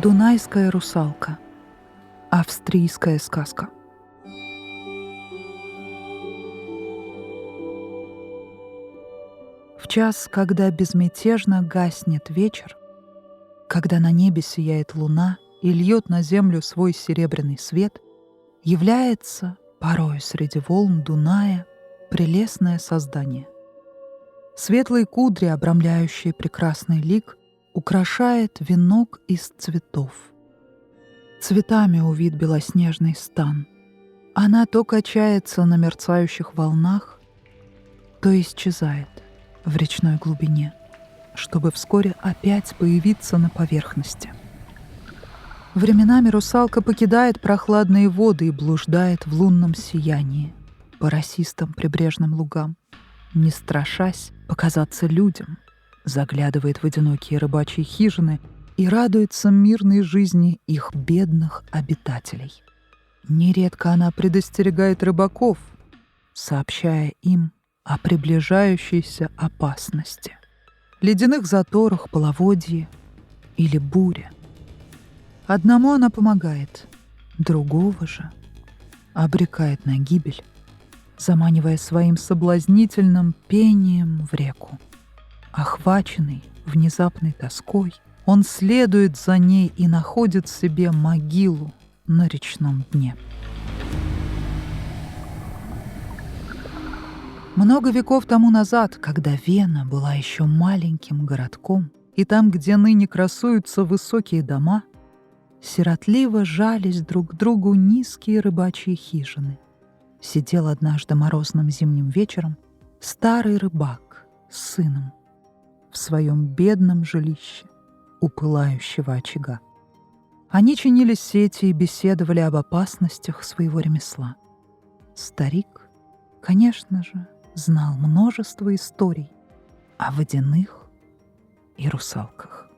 Дунайская русалка. Австрийская сказка. В час, когда безмятежно гаснет вечер, когда на небе сияет луна и льет на землю свой серебряный свет, является порою среди волн Дуная прелестное создание. Светлые кудри, обрамляющие прекрасный лик, украшает венок из цветов. Цветами увит белоснежный стан. Она то качается на мерцающих волнах, то исчезает в речной глубине, чтобы вскоре опять появиться на поверхности. Временами русалка покидает прохладные воды и блуждает в лунном сиянии по росистым прибрежным лугам, не страшась показаться людям, заглядывает в одинокие рыбачьи хижины и радуется мирной жизни их бедных обитателей. Нередко она предостерегает рыбаков, сообщая им о приближающейся опасности, ледяных заторах, половодье или буре. Одному она помогает, другого же обрекает на гибель, заманивая своим соблазнительным пением в реку. Охваченный внезапной тоской, он следует за ней и находит себе могилу на речном дне. Много веков тому назад, когда Вена была еще маленьким городком, и там, где ныне красуются высокие дома, сиротливо жались друг к другу низкие рыбачьи хижины. Сидел однажды морозным зимним вечером старый рыбак с сыном в своем бедном жилище у пылающего очага. Они чинили сети и беседовали об опасностях своего ремесла. Старик, конечно же, знал множество историй о водяных и русалках.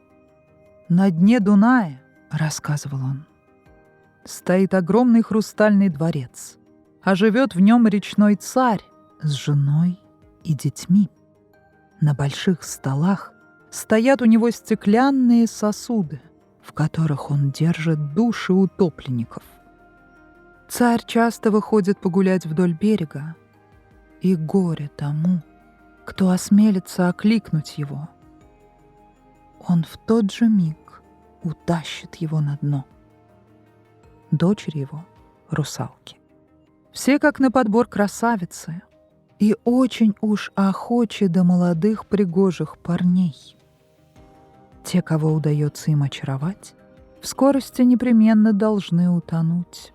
«На дне Дуная, — рассказывал он, — стоит огромный хрустальный дворец, а живет в нем речной царь с женой и детьми. На больших столах стоят у него стеклянные сосуды, в которых он держит души утопленников. Царь часто выходит погулять вдоль берега, и горе тому, кто осмелится окликнуть его. Он в тот же миг утащит его на дно. Дочери его — русалки. Все как на подбор красавицы, и очень уж охочи до молодых пригожих парней. Те, кого удается им очаровать, в скорости непременно должны утонуть.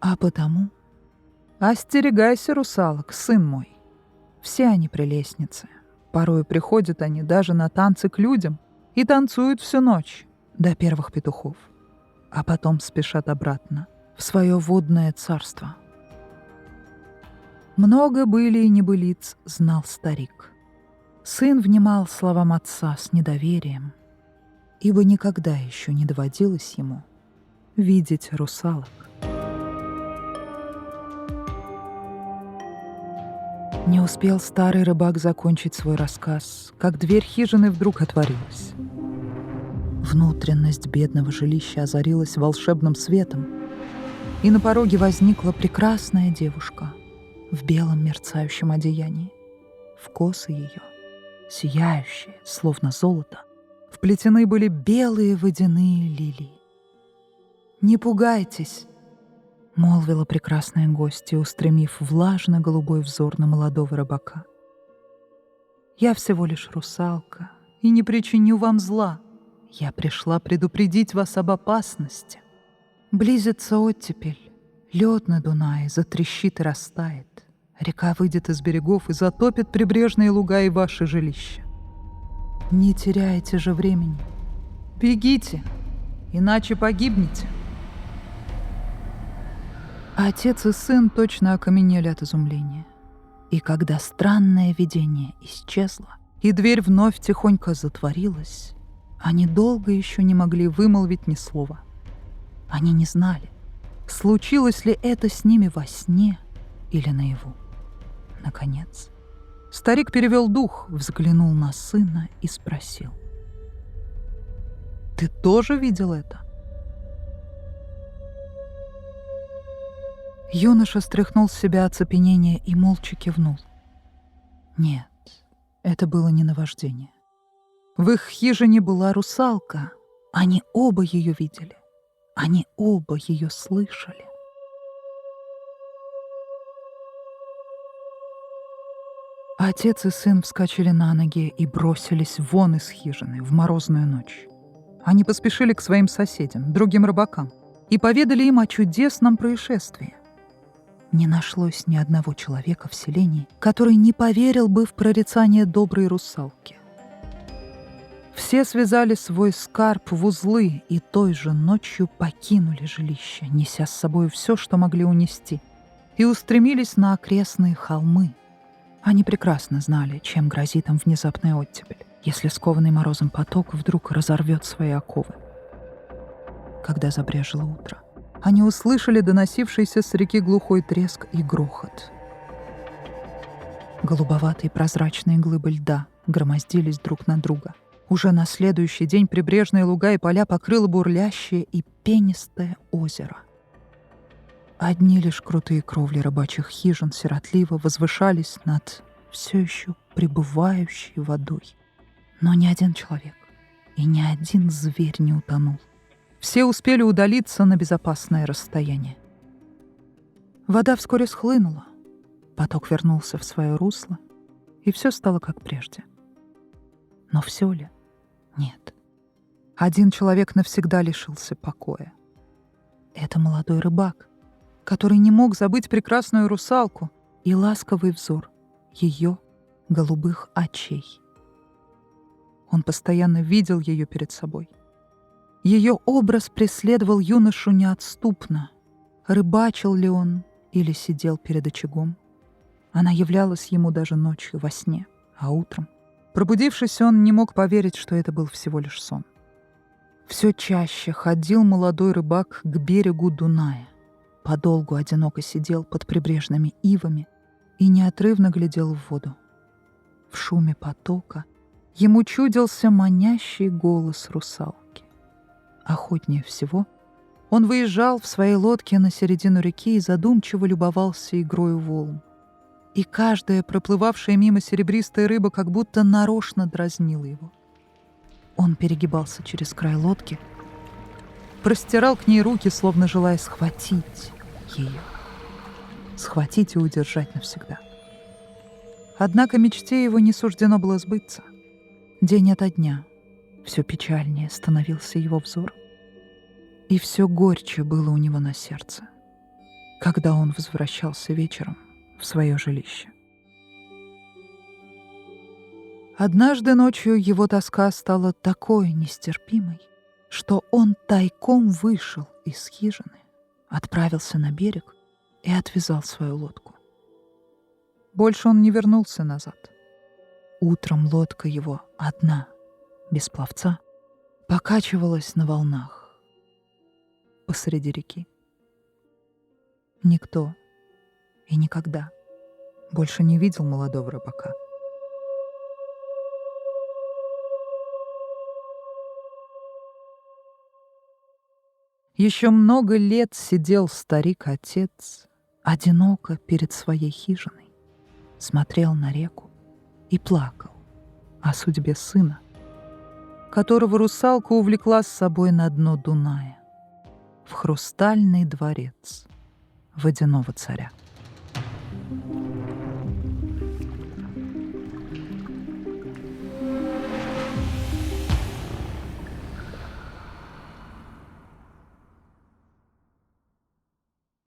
А потому остерегайся русалок, сын мой. Все они прелестницы. Порой приходят они даже на танцы к людям и танцуют всю ночь до первых петухов, а потом спешат обратно в свое водное царство. Много были и небылиц, знал старик. Сын внимал словам отца с недоверием, ибо никогда еще не доводилось ему видеть русалок. Не успел старый рыбак закончить свой рассказ, как дверь хижины вдруг отворилась. Внутренность бедного жилища озарилась волшебным светом, и на пороге возникла прекрасная девушка в белом мерцающем одеянии. В косы ее, сияющие, словно золото, вплетены были белые водяные лилии. «Не пугайтесь», — молвила прекрасная гостья, устремив влажно-голубой взор на молодого рыбака. «Я всего лишь русалка и не причиню вам зла. Я пришла предупредить вас об опасности. Близится оттепель, лед на Дунае затрещит и растает. Река выйдет из берегов и затопит прибрежные луга и ваши жилища. Не теряйте же времени. Бегите, иначе погибнете». А отец и сын точно окаменели от изумления. И когда странное видение исчезло, и дверь вновь тихонько затворилась, они долго еще не могли вымолвить ни слова. Они не знали, случилось ли это с ними во сне или наяву. Наконец, старик перевел дух, взглянул на сына и спросил: «Ты тоже видел это?» Юноша стряхнул с себя оцепенение и молча кивнул. Нет, это было не наваждение. В их хижине была русалка. Они оба ее видели. Они оба ее слышали. Отец и сын вскочили на ноги и бросились вон из хижины в морозную ночь. Они поспешили к своим соседям, другим рыбакам, и поведали им о чудесном происшествии. Не нашлось ни одного человека в селении, который не поверил бы в прорицание доброй русалки. Все связали свой скарб в узлы и той же ночью покинули жилище, неся с собой все, что могли унести, и устремились на окрестные холмы. Они прекрасно знали, чем грозит им внезапная оттепель, если скованный морозом поток вдруг разорвет свои оковы. Когда забрежило утро, они услышали доносившийся с реки глухой треск и грохот. Голубоватые прозрачные глыбы льда громоздились друг на друга. Уже на следующий день прибрежные луга и поля покрыло бурлящее и пенистое озеро. Одни лишь крутые кровли рыбачьих хижин сиротливо возвышались над все еще пребывающей водой. Но ни один человек и ни один зверь не утонул. Все успели удалиться на безопасное расстояние. Вода вскоре схлынула, поток вернулся в свое русло, и все стало как прежде. Но все ли? Нет. Один человек навсегда лишился покоя. Это молодой рыбак, который не мог забыть прекрасную русалку и ласковый взор ее голубых очей. Он постоянно видел ее перед собой. Ее образ преследовал юношу неотступно. Рыбачил ли он или сидел перед очагом? Она являлась ему даже ночью во сне, а утром, пробудившись, он не мог поверить, что это был всего лишь сон. Все чаще ходил молодой рыбак к берегу Дуная, подолгу одиноко сидел под прибрежными ивами и неотрывно глядел в воду. В шуме потока ему чудился манящий голос русалки. Охотнее всего он выезжал в своей лодке на середину реки и задумчиво любовался игрою волн. И каждая проплывавшая мимо серебристая рыба как будто нарочно дразнила его. Он перегибался через край лодки, простирал к ней руки, словно желая схватить ее. Схватить и удержать навсегда. Однако мечте его не суждено было сбыться. День ото дня все печальнее становился его взор. И все горче было у него на сердце, когда он возвращался вечером в свое жилище. Однажды ночью его тоска стала такой нестерпимой, что он тайком вышел из хижины, отправился на берег и отвязал свою лодку. Больше он не вернулся назад. Утром лодка его одна, без пловца, покачивалась на волнах посреди реки. Никто и никогда больше не видел молодого рыбака. Еще много лет сидел старик-отец одиноко перед своей хижиной, смотрел на реку и плакал о судьбе сына, которого русалка увлекла с собой на дно Дуная, в хрустальный дворец водяного царя.